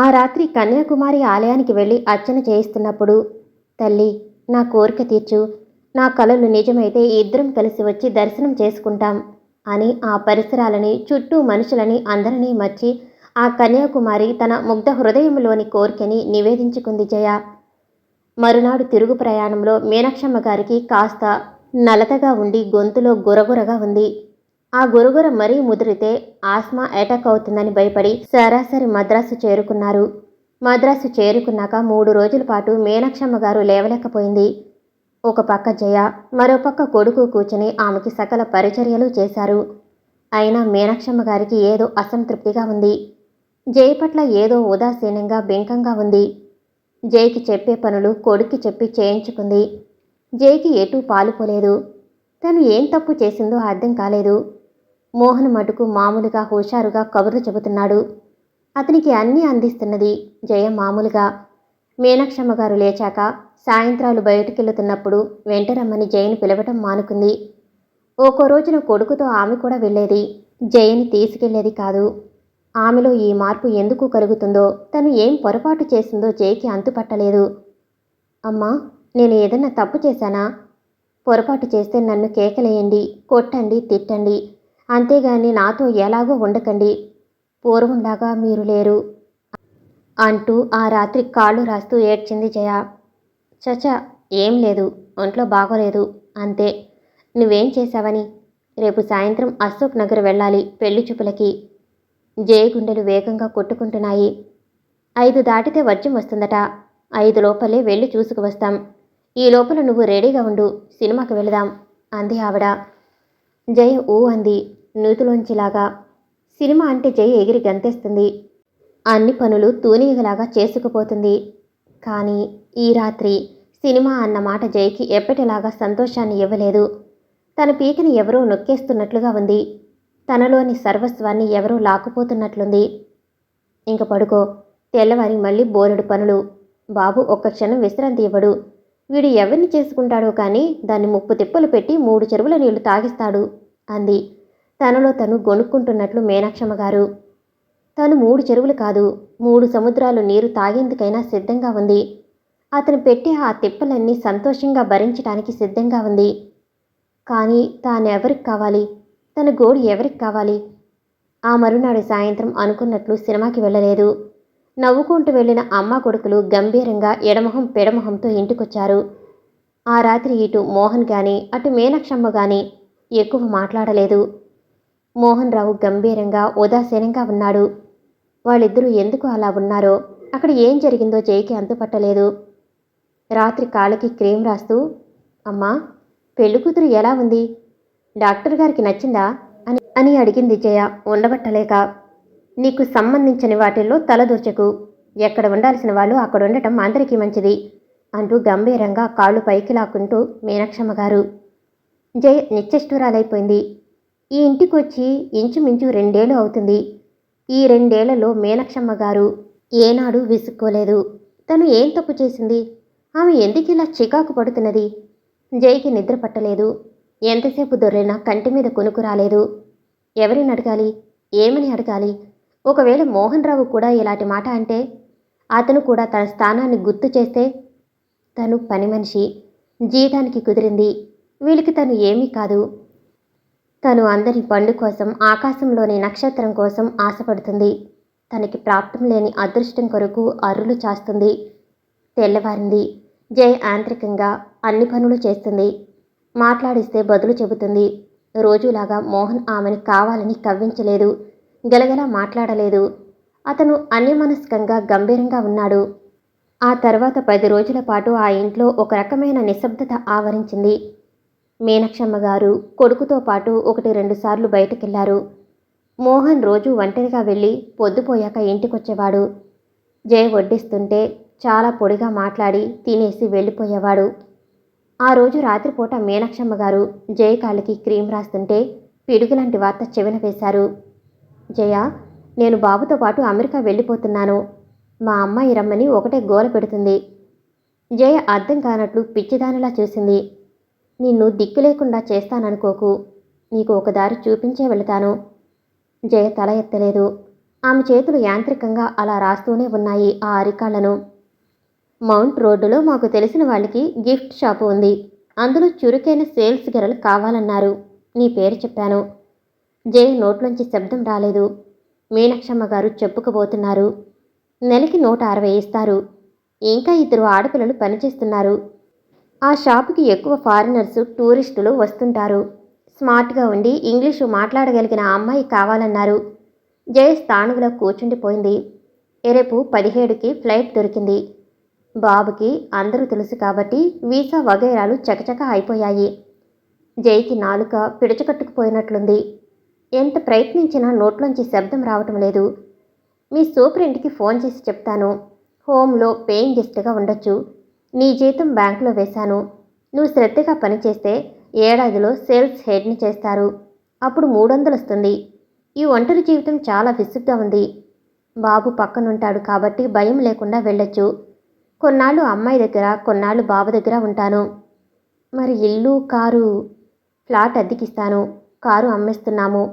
ఆ రాత్రి కన్యాకుమారి ఆలయానికి వెళ్ళి అర్చన చేయిస్తున్నప్పుడు, తల్లి, నా కోరిక తీర్చు, నా కలలు నిజమైతే ఇద్దరం కలిసి వచ్చి దర్శనం చేసుకుంటాం అని ఆ పరిసరాలని, చుట్టూ మనుషులని అందరినీ మర్చి ఆ కన్యాకుమారి తన ముగ్ధ హృదయంలోని కోరికని నివేదించుకుంది జయ. మరునాడు తిరుగు ప్రయాణంలో మీనాక్షమ్మ గారికి కాస్త నలతగా ఉండి గొంతులో గురగురగా ఉంది. ఆ గురగుర మరీ ముదిరితే ఆస్మా అటాక్ అవుతుందని భయపడి సరాసరి మద్రాసు చేరుకున్నారు. మద్రాసు చేరుకున్నాక 3 రోజుల పాటు మీనాక్షమ్మ గారు లేవలేకపోయింది. ఒక పక్క జయ, మరోపక్క కొడుకు కూర్చుని ఆమెకి సకల పరిచర్యలు చేశారు. అయినా మీనాక్షమ్మ గారికి ఏదో అసంతృప్తిగా ఉంది. జయ పట్ల ఏదో ఉదాసీనంగా బెంకంగా ఉంది. జయకి చెప్పే పనులు కొడుక్కి చెప్పి చేయించుకుంది. జయకి ఎటూ పాలుపోలేదు. తను ఏం తప్పు చేసిందో అర్థం కాలేదు. మోహన్ మటుకు మామూలుగా హుషారుగా కబుర్లు చెబుతున్నాడు. అతనికి అన్నీ అందిస్తున్నది జయ మామూలుగా. మీనాక్షమ్మ గారు లేచాక సాయంత్రాలు బయటికెళ్తున్నప్పుడు వెంటరమ్మని జయని పిలవటం మానుకుంది. ఒక్కో రోజున కొడుకుతో ఆమె కూడా వెళ్ళేది. జయని తీసుకెళ్లేది కాదు. ఆమెలో ఈ మార్పు ఎందుకు కలుగుతుందో, తను ఏం పొరపాటు చేసిందో జయకి అంతుపట్టలేదు. అమ్మా, నేను ఏదన్నా తప్పు చేశానా? పొరపాటు చేస్తే నన్ను కేకలేయండి, కొట్టండి, తిట్టండి. అంతేగాని నాతో ఎలాగో ఉండకండి. పూర్వంలాగా మీరు లేరు అంటూ ఆ రాత్రి కాళ్ళు రాస్తూ ఏడ్చింది జయ. చచా, ఏం లేదు, ఒంట్లో బాగోలేదు అంతే. నువ్వేం చేశావని? రేపు సాయంత్రం అశోక్ నగర్ వెళ్ళాలి పెళ్లి చూపులకి. జయ గుండెలు వేగంగా కొట్టుకుంటున్నాయి. 5 దాటితే వర్జం వస్తుందట. 5 లోపలే వెళ్ళి చూసుకువస్తాం. ఈ లోపల నువ్వు రెడీగా ఉండు, సినిమాకి వెళదాం అంది ఆవిడ. జయ ఊ అంది నూతులోంచిలాగా. సినిమా అంటే జయ ఎగిరి గంతేస్తుంది. అన్ని పనులు తూనీగలాగా చేసుకుపోతుంది. కానీ ఈ రాత్రి సినిమా అన్న మాట జయకి ఎప్పటిలాగా సంతోషాన్ని ఇవ్వలేదు. తన పీకని ఎవరో నొక్కేస్తున్నట్లుగా ఉంది. తనలోని సర్వస్వాన్ని ఎవరో లాక్కుపోతున్నట్లుంది. ఇంక పడుకో, తెల్లవారి మళ్ళీ బోలెడు పనులు. బాబు ఒక్క క్షణం విశ్రాంతి ఇవ్వడు. వీడు ఎవరిని చేసుకుంటాడో కానీ దాన్ని 30 తిప్పలు పెట్టి 3 చెరువుల నీళ్లు తాగిస్తాడు అంది తనలో తను గొణుక్కుంటున్నట్లు మీనాక్షమ్మ గారు. తను 3 చెరువులు కాదు, 3 సముద్రాలు నీరు తాగేందుకైనా సిద్ధంగా ఉంది. అతను పెట్టే ఆ తిప్పలన్నీ సంతోషంగా భరించడానికి సిద్ధంగా ఉంది. కానీ తానెవరికి కావాలి? తన గోడు ఎవరికి కావాలి? ఆ మరునాడు సాయంత్రం అనుకున్నట్లు సినిమాకి వెళ్ళలేదు. నవ్వుకుంటూ వెళ్ళిన అమ్మ కొడుకులు గంభీరంగా ఎడమొహం పెడమొహంతో ఇంటికొచ్చారు. ఆ రాత్రి ఇటు మోహన్ గాని అటు మీనాక్షమ్మ గాని ఎక్కువ మాట్లాడలేదు. మోహన్ రావు గంభీరంగా ఉదాసీనంగా ఉన్నాడు. వాళ్ళిద్దరూ ఎందుకు అలా ఉన్నారో, అక్కడ ఏం జరిగిందో జయకి అంతుపట్టలేదు. రాత్రి కాళ్ళకి క్రీమ్ రాస్తూ, అమ్మా, పెళ్ళికూతురు ఎలా ఉంది? డాక్టర్ గారికి నచ్చిందా అని అడిగింది జయ ఉండబట్టలేక. నీకు సంబంధించిన వాటిల్లో తలదూర్చకు. ఎక్కడ ఉండాల్సిన వాళ్ళు అక్కడ ఉండటం అందరికీ మంచిది అంటూ గంభీరంగా కాళ్ళు పైకి లాక్కుంటూ మీనాక్షమ్మ గారు. జయ నిశ్చేష్టురాలైపోయింది. ఈ ఇంటికొచ్చి ఇంచుమించు 2 ఏళ్ళు అవుతుంది. ఈ 2 ఏళ్లలో మీనాక్షమ్మ గారు ఏనాడు విసుక్కోలేదు. తను ఏం తప్పు చేసింది? ఆమె ఎందుకు ఇలా చికాకు పడుతున్నది? జయకి నిద్ర పట్టలేదు. ఎంతసేపు దొర్లినా కంటి మీద కొనుకు రాలేదు. ఎవరిని అడగాలి? ఏమని అడగాలి? ఒకవేళ మోహన్ రావు కూడా ఇలాంటి మాట అంటే, అతను కూడా తన స్థానాన్ని గుర్తు చేస్తే? తను పని మనిషి, జీతానికి కుదిరింది. వీళ్ళకి తను ఏమీ కాదు. తను అందరి పండు కోసం, ఆకాశంలోని నక్షత్రం కోసం ఆశపడుతుంది. తనకి ప్రాప్తం లేని అదృష్టం కొరకు అరులు చాస్తుంది. తెల్లవారింది. జయ యాంత్రికంగా అన్ని పనులు చేస్తుంది. మాట్లాడిస్తే బదులు చెబుతుంది. రోజులాగా మోహన్ ఆమెని కావాలని కవ్వించలేదు, గలగలా మాట్లాడలేదు. అతను అన్యమనస్కంగా గంభీరంగా ఉన్నాడు. ఆ తర్వాత 10 రోజుల పాటు ఆ ఇంట్లో ఒక రకమైన నిశ్శబ్దత ఆవరించింది. మీనాక్షమ్మ గారు కొడుకుతో పాటు 1-2 సార్లు బయటకెళ్లారు. మోహన్ రోజు ఒంటరిగా వెళ్ళి పొద్దుపోయాక ఇంటికొచ్చేవాడు. జయ వడ్డిస్తుంటే చాలా పొడిగా మాట్లాడి తినేసి వెళ్ళిపోయేవాడు. ఆ రోజు రాత్రిపూట మీనాక్షమ్మ గారు జయ కాళ్ళకి క్రీమ్ రాస్తుంటే పిడుగులాంటి వార్త చెవిన వేశారు. జయ, నేను బాబుతో పాటు అమెరికా వెళ్ళిపోతున్నాను. మా అమ్మాయి రమ్మని ఒకటే గోల పెడుతుంది. జయ అర్థం కానట్లు పిచ్చిదానిలా చూసింది. నిన్ను దిక్కు లేకుండా చేస్తాననుకోకు. నీకు ఒక దారి చూపించే వెళతాను. జయ తల ఎత్తలేదు. ఆమె చేతులు యాంత్రికంగా అలా రాస్తూనే ఉన్నాయి ఆ అరికాళ్లను. మౌంట్ రోడ్డులో మాకు తెలిసిన వాళ్ళకి గిఫ్ట్ షాపు ఉంది. అందులో చురుకైన సేల్స్ గర్ల్ కావాలన్నారు. నీ పేరు చెప్పాను. జయ నోట్లోంచి శబ్దం రాలేదు. మీనాక్షమ్మ గారు చెప్పుకోబోతున్నారు. నెలకి 160 ఇస్తారు. ఇంకా 2 ఆడపిల్లలు పనిచేస్తున్నారు. ఆ షాపుకి ఎక్కువ ఫారినర్సు, టూరిస్టులు వస్తుంటారు. స్మార్ట్గా ఉండి ఇంగ్లీషు మాట్లాడగలిగిన అమ్మాయి కావాలన్నారు. జయ స్థాణువులో కూర్చుండిపోయింది. రేపు 17కి ఫ్లైట్ దొరికింది. బాబుకి అందరూ తెలుసు కాబట్టి వీసా వగైరాలు చకచక అయిపోయాయి. జైకి నాలుక పిడుచుకట్టుకుపోయినట్లుంది. ఎంత ప్రయత్నించినా నోట్లోంచి శబ్దం రావటం లేదు. మీ సూపరింటికి ఫోన్ చేసి చెప్తాను. హోంలో పేయింగ్ గెస్ట్గా ఉండొచ్చు. నీ జీతం బ్యాంకులో వేశాను. నువ్వు శ్రద్ధగా పనిచేస్తే ఏడాదిలో సేల్స్ హెడ్ని చేస్తారు. అప్పుడు 300 వస్తుంది. ఈ ఒంటరి జీవితం చాలా విసుగ్గా ఉంది. బాబు పక్కనుంటాడు కాబట్టి భయం లేకుండా వెళ్ళొచ్చు. కొన్నాళ్ళు అమ్మాయి దగ్గర, కొన్నాళ్ళు బాబు దగ్గర ఉంటాను. మరి ఇల్లు, కారు? ఫ్లాట్ అద్దెకిస్తాను. కారు అమ్మేస్తున్నాము.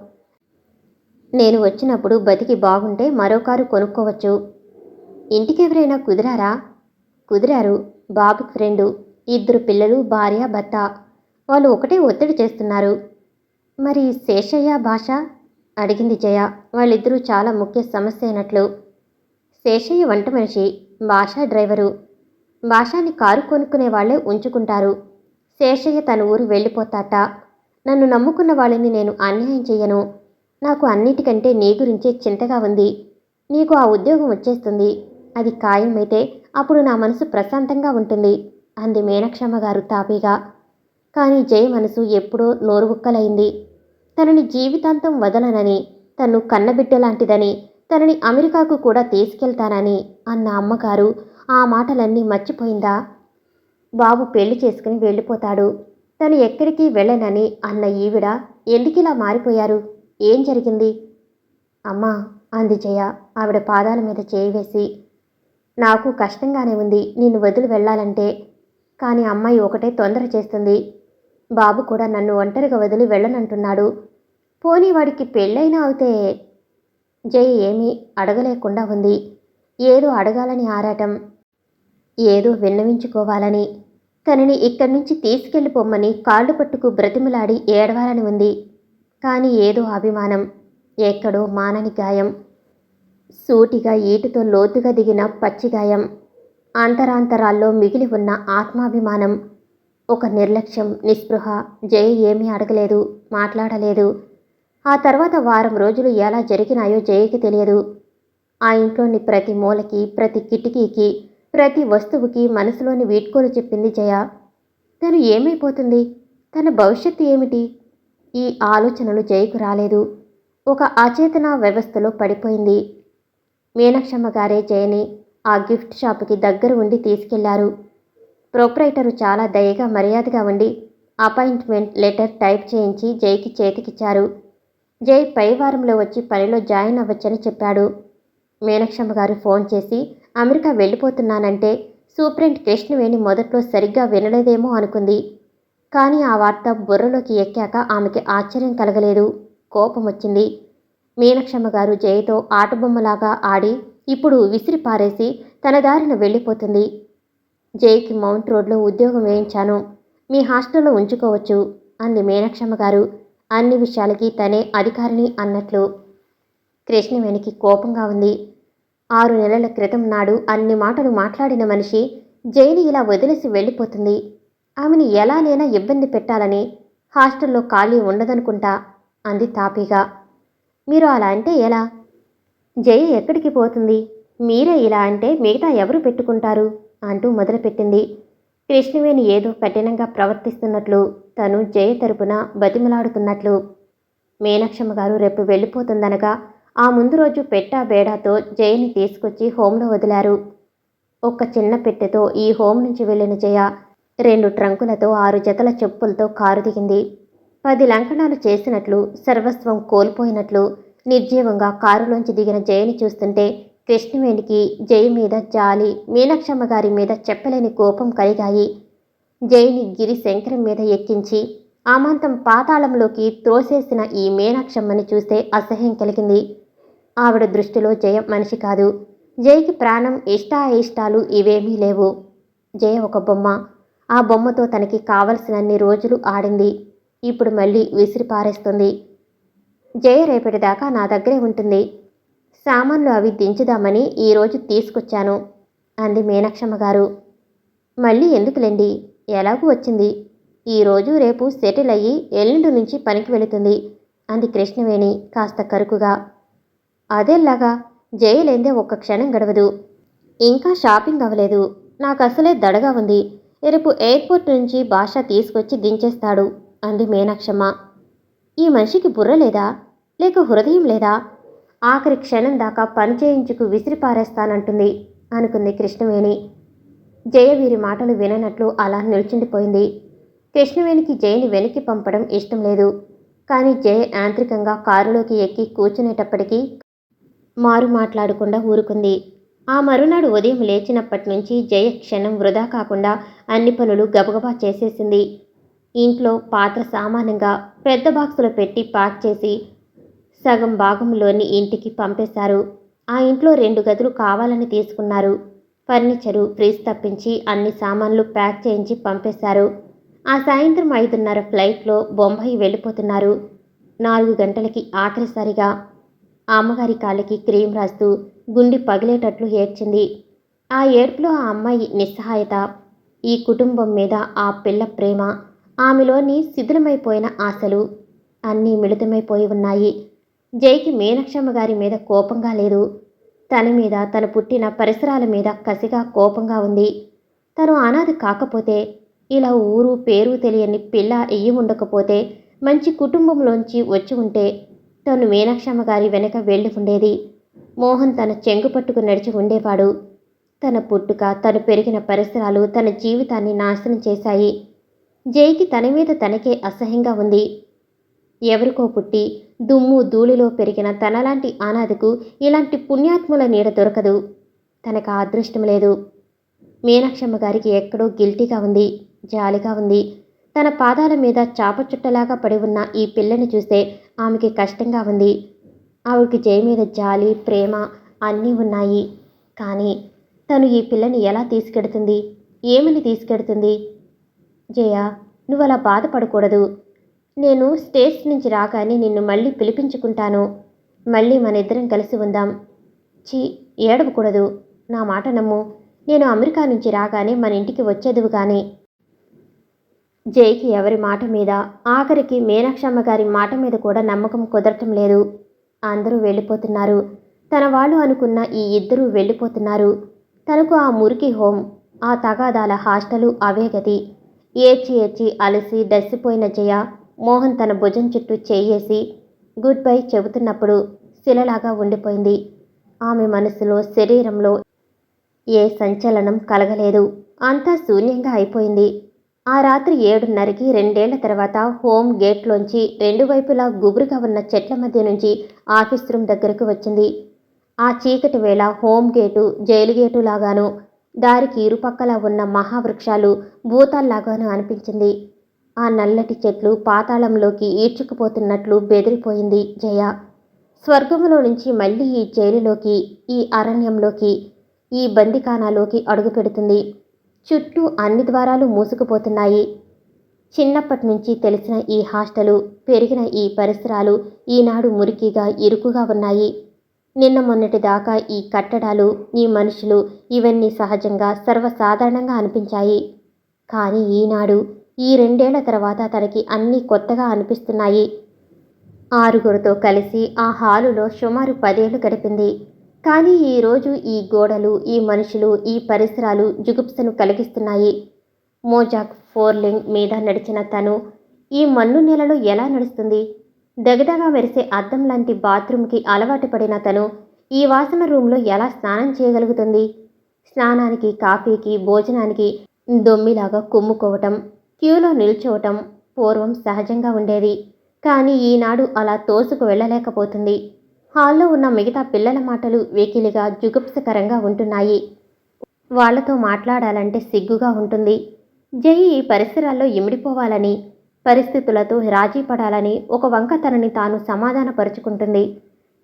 నేను వచ్చినప్పుడు బతికి బాగుంటే మరో కారు కొనుక్కోవచ్చు. ఇంటికెవరైనా కుదిరారా? కుదిరారు. బాబుకి ఫ్రెండు, 2 పిల్లలు, భార్య, భర్త. వాళ్ళు ఒకటే ఒత్తిడి చేస్తున్నారు. మరి శేషయ్య, భాష? అడిగింది జయ. వాళ్ళిద్దరూ చాలా ముఖ్య సమస్య అయినట్లు. శేషయ్య వంట మనిషి, భాష డ్రైవరు. భాషని కారు కొనుక్కునే వాళ్లే ఉంచుకుంటారు. శేషయ్య తన ఊరు వెళ్ళిపోతాట. నన్ను నమ్ముకున్న వాళ్ళని నేను అన్యాయం చెయ్యను. నాకు అన్నిటికంటే నీ గురించే చింతగా ఉంది. నీకు ఆ ఉద్యోగం వచ్చేస్తుంది. అది ఖాయమైతే అప్పుడు నా మనసు ప్రశాంతంగా ఉంటుంది అంది మీనాక్షమ్మ గారు తాపీగా. కానీ జయ మనసు ఎప్పుడో నోరువుక్కలైంది. తనని జీవితాంతం వదలనని, తను కన్నబిడ్డలాంటిదని, తనని అమెరికాకు కూడా తీసుకెళ్తానని అన్న అమ్మగారు ఆ మాటలన్నీ మర్చిపోయిందా? బాబు పెళ్లి చేసుకుని వెళ్ళిపోతాడు. తను ఎక్కడికి వెళ్ళనని అన్న ఈవిడ ఎందుకిలా మారిపోయారు? ఏం జరిగింది? అమ్మా అంది జయ ఆవిడ పాదాల మీద చేయి వేసి. నాకు కష్టంగానే ఉంది నిన్ను వదిలి వెళ్ళాలంటే. కానీ అమ్మాయి ఒకటే తొందర చేస్తుంది. బాబు కూడా నన్ను ఒంటరిగా వదిలి వెళ్ళనంటున్నాడు. పోనీ వాడికి పెళ్ళైనా అవుతే? జయ ఏమీ అడగలేకుండా ఉంది. ఏదో అడగాలని ఆరాటం, ఏదో విన్నవించుకోవాలని. తనని ఇక్కడి నుంచి తీసుకెళ్ళిపోమ్మని కాళ్ళు పట్టుకు బ్రతిమలాడి ఏడవాలని ఉంది. కానీ ఏదో అభిమానం, ఎక్కడో మానని గాయం, సూటిగా ఈటుతో లోతుగా దిగిన పచ్చిగాయం, అంతరాంతరాల్లో మిగిలి ఉన్న ఆత్మాభిమానం, ఒక నిర్లక్ష్యం, నిస్పృహ. జయ ఏమీ అడగలేదు, మాట్లాడలేదు. ఆ తర్వాత వారం రోజులు ఎలా జరిగినాయో జయకి తెలియదు. ఆ ఇంట్లోని ప్రతి మూలకి, ప్రతి కిటికీకి, ప్రతి వస్తువుకి మనసులోని వీడ్కోలు చెప్పింది జయ. తను ఏమైపోతుంది? తన భవిష్యత్తు ఏమిటి? ఈ ఆలోచనలు జయకు రాలేదు. ఒక అచేతన వ్యవస్థలో పడిపోయింది. మీనాక్షమ్మ గారే జయని ఆ గిఫ్ట్ షాపుకి దగ్గర ఉండి తీసుకెళ్లారు. ప్రొప్రైటరు చాలా దయగా మర్యాదగా ఉండి అపాయింట్మెంట్ లెటర్ టైప్ చేయించి జయకి చేతికిచ్చారు. జై పై వారంలో వచ్చి పనిలో జాయిన్ అవ్వచ్చని చెప్పాడు. మీనాక్షమ్మ గారు ఫోన్ చేసి అమెరికా వెళ్ళిపోతున్నానంటే సూపరింట్ కృష్ణవేణి మొదట్లో సరిగ్గా వినలేదేమో అనుకుంది. కానీ ఆ వార్త బుర్రలోకి ఎక్కాక ఆమెకి ఆశ్చర్యం కలగలేదు, కోపం వచ్చింది. మీనాక్షమ్మ గారు జయతో ఆటబొమ్మలాగా ఆడి ఇప్పుడు విసిరి పారేసి తన దారిన వెళ్ళిపోతుంది. జైకి మౌంట్ రోడ్లో ఉద్యోగం వేయించాను. మీ హాస్టల్లో ఉంచుకోవచ్చు అంది మీనాక్షమ్మ గారు అన్ని విషయాలకి తనే అధికారిని అన్నట్లు. కృష్ణవేణికి కోపంగా ఉంది. 6 నెలల క్రితం నాడు అన్ని మాటలు మాట్లాడిన మనిషి జైని ఇలా వదిలేసి వెళ్ళిపోతుంది. ఆమెని ఎలానైనా ఇబ్బంది పెట్టాలని హాస్టల్లో ఖాళీ ఉండదనుకుంటా అంది తాపీగా. మీరు అలా అంటే ఎలా? జయ ఎక్కడికి పోతుంది? మీరే ఇలా అంటే మిగతా ఎవరు పెట్టుకుంటారు అంటూ మొదలుపెట్టింది. కృష్ణవేణి ఏదో కఠినంగా ప్రవర్తిస్తున్నట్లు, తను జయ తరపున బతిమలాడుతున్నట్లు. మీనాక్షమ్మ గారు రేపు వెళ్ళిపోతుందనగా ఆ ముందు రోజు పెట్టా బేడాతో జయని తీసుకొచ్చి హోంలో వదిలారు. ఒక్క చిన్న పెట్టెతో ఈ హోం నుంచి వెళ్ళిన జయ 2 ట్రంకులతో 6 జతల చెప్పులతో కారు దిగింది. 10 లంకణాలు చేసినట్లు, సర్వస్వం కోల్పోయినట్లు నిర్జీవంగా కారులోంచి దిగిన జయని చూస్తుంటే కృష్ణవేణికి జయ మీద జాలి, మీనాక్షమ్మ గారి మీద చెప్పలేని కోపం కలిగాయి. జయని గిరి శంకరం మీద ఎక్కించి ఆమాంతం పాతాళంలోకి త్రోసేసిన ఈ మీనాక్షమ్మని చూస్తే అసహ్యం కలిగింది. ఆవిడ దృష్టిలో జయ మనిషి కాదు. జయకి ప్రాణం, ఇష్టాయిష్టాలు ఇవేమీ లేవు. జయ ఒక బొమ్మ. ఆ బొమ్మతో తనకి కావలసినన్ని రోజులు ఆడింది. ఇప్పుడు మళ్ళీ విసిరి పారేస్తుంది. జయ రేపటిదాకా నా దగ్గరే ఉంటుంది. సామాన్లు అవి దించుదామని ఈరోజు తీసుకొచ్చాను అంది మీనాక్షమ్మ గారు. మళ్ళీ ఎందుకులేండి, ఎలాగూ వచ్చింది. ఈరోజు రేపు సెటిల్ అయ్యి ఎల్లుండి నుంచి పనికి వెళుతుంది అంది కృష్ణవేణి కాస్త కరుకుగా. అదేలాగా, జయలేందే ఒక్క క్షణం గడవదు. ఇంకా షాపింగ్ అవ్వలేదు. నాకు అసలే దడగా ఉంది. రేపు ఎయిర్పోర్ట్ నుంచి భాష తీసుకొచ్చి దించేస్తాడు అంది మీనాక్షమ్మ. ఈ మనిషికి బుర్ర లేదా, లేక హృదయం లేదా? ఆఖరి క్షణం దాకా పని చేయించుకు విసిరి పారేస్తానంటుంది అనుకుంది కృష్ణవేణి. జయ వీరి మాటలు విననట్లు అలా నిల్చుండిపోయింది. కృష్ణవేణికి జయని వెనక్కి పంపడం ఇష్టం లేదు. కానీ జయ యాంత్రికంగా కారులోకి ఎక్కి కూర్చునేటప్పటికీ మారు మాట్లాడకుండా ఊరుకుంది. ఆ మరునాడు ఉదయం లేచినప్పటి నుంచి జయ క్షణం వృధా కాకుండా అన్ని పనులు గబగబా చేసేసింది. ఇంట్లో పాత్ర సామానంగా పెద్ద బాక్సులో పెట్టి ప్యాక్ చేసి సగం భాగంలోని ఇంటికి పంపేశారు. ఆ ఇంట్లో 2 గదులు కావాలని తీసుకున్నారు. ఫర్నిచరు, ఫ్రిజ్ తప్పించి అన్ని సామాన్లు ప్యాక్ చేయించి పంపేశారు. ఆ సాయంత్రం 5:30 ఫ్లైట్లో బొంబాయి వెళ్ళిపోతున్నారు. 4 గంటలకి ఆఖరిసారిగా అమ్మగారి కాళ్ళకి క్రీమ్ రాస్తూ గుండె పగిలేటట్లు ఏడ్చింది. ఆ ఏడ్పులో ఆ అమ్మాయి నిస్సహాయత, ఈ కుటుంబం మీద ఆ పిల్ల ప్రేమ, ఆమెలోని శిథిలమైపోయిన ఆశలు అన్నీ మిళితమైపోయి ఉన్నాయి. జైకి మీనాక్షమ్మ గారి మీద కోపంగా లేదు. తన మీద, తను పుట్టిన పరిసరాల మీద కసిగా కోపంగా ఉంది. తను అనాథ కాకపోతే, ఇలా ఊరు పేరు తెలియని పిల్ల ఎయ్యి ఉండకపోతే, మంచి కుటుంబంలోంచి వచ్చి ఉంటే తను మీనాక్షమ్మ గారి వెనక వెళ్ళి ఉండేది. మోహన్ తన చెంగు పట్టుకు నడిచి ఉండేవాడు. తన పుట్టుక, తను పెరిగిన పరిసరాలు తన జీవితాన్ని నాశనం చేశాయి. జైకి తన మీద తనకే అసహ్యంగా ఉంది. ఎవరికో పుట్టి దుమ్ము ధూళిలో పెరిగిన తనలాంటి అనాథకు ఇలాంటి పుణ్యాత్ముల నీడ దొరకదు. తనకు ఆ అదృష్టం లేదు. మీనాక్షమ్మ గారికి ఎక్కడో గిల్టీగా ఉంది, జాలిగా ఉంది. తన పాదాల మీద చాపచుట్టలాగా పడి ఉన్న ఈ పిల్లని చూస్తే ఆమెకి కష్టంగా ఉంది. ఆవిడకి జయ మీద జాలి, ప్రేమ అన్నీ ఉన్నాయి. కానీ తను ఈ పిల్లని ఎలా తీసుకెడుతుంది, ఏమని తీసుకెడుతుంది? జయ, నువ్వు అలా బాధపడకూడదు. నేను స్టేట్స్ నుంచి రాగానే నిన్ను మళ్ళీ పిలిపించుకుంటాను. మళ్ళీ మన ఇద్దరం కలిసి ఉందాం. ఏడవకూడదు. నా మాట నమ్ము. నేను అమెరికా నుంచి రాగానే మన ఇంటికి వచ్చేదువు కానీ. జైకి ఎవరి మాట మీద, ఆఖరికి మీనాక్షమ్మ గారి మాట మీద కూడా నమ్మకం కుదరటం లేదు. అందరూ వెళ్ళిపోతున్నారు. తన వాళ్ళు అనుకున్న ఈ ఇద్దరూ వెళ్ళిపోతున్నారు. తనకు ఆ మురికి హోం, ఆ తగాదాల హాస్టలు అవే గతి. ఏడ్చి ఏడ్చి అలసి డస్సిపోయిన జయ మోహన్ తన భుజం చుట్టూ చెయ్యేసి గుడ్ బై చెబుతున్నప్పుడు శిలలాగా ఉండిపోయింది. ఆమె మనసులో, శరీరంలో ఏ సంచలనం కలగలేదు. అంతా శూన్యంగా అయిపోయింది. ఆ రాత్రి 7:30కి 2 ఏళ్ల తర్వాత హోమ్ గేట్లోంచి 2 వైపులా గుబురుగా ఉన్న చెట్ల మధ్య నుంచి ఆఫీస్ రూమ్ దగ్గరకు వచ్చింది. ఆ చీకటి వేళ హోమ్ గేటు జైలు గేటు లాగాను, దారికి ఇరుపక్కల ఉన్న మహావృక్షాలు భూతాల్లాగాను అనిపించింది. ఆ నల్లటి చెట్లు పాతాళంలోకి ఈడ్చుకుపోతున్నట్లు బెదిరిపోయింది జయ. స్వర్గంలో నుంచి మళ్ళీ ఈ జైలులోకి, ఈ అరణ్యంలోకి, ఈ బందిఖానాలోకి అడుగు పెడుతుంది. చుట్టూ అన్ని ద్వారాలు మూసుకుపోతున్నాయి. చిన్నప్పటి నుంచి తెలిసిన ఈ హాస్టలు, పెరిగిన ఈ పరిసరాలు ఈనాడు మురికిగా, ఇరుకుగా ఉన్నాయి. నిన్న మొన్నటి దాకా ఈ కట్టడాలు, ఈ మనుషులు ఇవన్నీ సహజంగా, సర్వసాధారణంగా అనిపించాయి. కానీ ఈనాడు, ఈ 2 ఏళ్ల తర్వాత తనకి అన్నీ కొత్తగా అనిపిస్తున్నాయి. 6గురితో కలిసి ఆ హాలులో సుమారు 10 ఏళ్లు గడిపింది. కానీ ఈరోజు ఈ గోడలు, ఈ మనుషులు, ఈ పరిసరాలు జుగుప్సను కలిగిస్తున్నాయి. మోజాక్ ఫోర్లింగ్ మీద నడిచిన తను ఈ మన్ను నెలలో ఎలా నడుస్తుంది? దగదగా మెరిసే అద్దం లాంటి బాత్రూంకి అలవాటు పడిన తను ఈ వాసన రూంలో ఎలా స్నానం చేయగలుగుతుంది? స్నానానికి, కాఫీకి, భోజనానికి దొమ్మిలాగా కుమ్ముకోవటం, క్యూలో నిల్చోవటం పూర్వం సహజంగా ఉండేది. కానీ ఈనాడు అలా తోసుకు వెళ్ళలేకపోతుంది. హాల్లో ఉన్న మిగతా పిల్లల మాటలు వెకిలిగా, జుగుప్సకరంగా ఉంటున్నాయి. వాళ్లతో మాట్లాడాలంటే సిగ్గుగా ఉంటుంది. జై ఈ పరిసరాల్లో ఇమిడిపోవాలని, పరిస్థితులతో రాజీ పడాలని ఒక వంక తనని తాను సమాధానపరుచుకుంటుంది.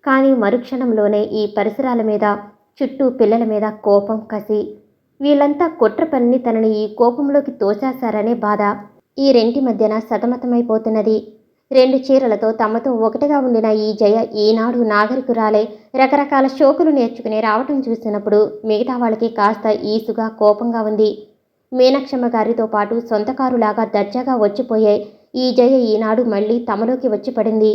కానీ మరుక్షణంలోనే ఈ పరిసరాల మీద, చుట్టూ పిల్లల మీద కోపం, కసి. వీళ్ళంతా కుట్ర పన్ని తనని ఈ కోపంలోకి తోసేశారనే బాధ ఈ రెంటి మధ్యన సతమతమైపోతున్నది. 2 చీరలతో తమతో ఒకటిగా ఉండిన ఈ జయ ఈనాడు నాగరికురాలై రకరకాల షోకులు నేర్చుకుని రావటం చూసినప్పుడు మిగతా వాళ్ళకి కాస్త ఈసుగా, కోపంగా ఉంది. మీనాక్షమ్మ గారితో పాటు సొంత కారులాగా దర్జాగా వచ్చిపోయే ఈ జయ ఈనాడు మళ్ళీ తమలోకి వచ్చి పడింది.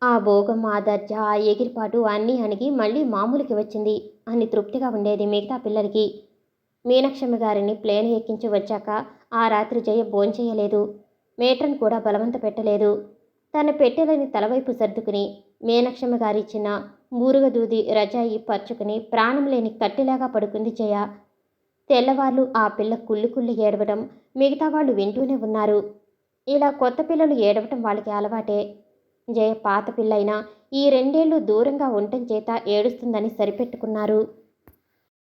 ఆ భోగం, ఆ దర్జా, ఆ ఎగిరిపాటు అన్నీ అణిగి మళ్ళీ మామూలుకి వచ్చింది అని తృప్తిగా ఉండేది మిగతా పిల్లలకి. మీనాక్షమ్మ గారిని ప్లేన్ ఎక్కించి వచ్చాక ఆ రాత్రి జయ భోంచేయలేదు. మేట్రన్ కూడా బలవంత పెట్టలేదు. తన పెట్టెలని తలవైపు సర్దుకుని మీనాక్షమ్మ గారిచ్చిన మూరుగ దూది రజాయి పరుచుకుని ప్రాణం లేని కట్టెలాగా పడుకుంది జయ. తెల్లవార్లు ఆ పిల్ల కుళ్ళి కుళ్ళి ఏడవడం మిగతా వాళ్ళు వింటూనే ఉన్నారు. ఇలా కొత్త పిల్లలు ఏడవటం వాళ్ళకి అలవాటే. జయ పాత పిల్లైనా ఈ 2 ఏళ్ళు దూరంగా ఉండటం చేత ఏడుస్తుందని సరిపెట్టుకున్నారు.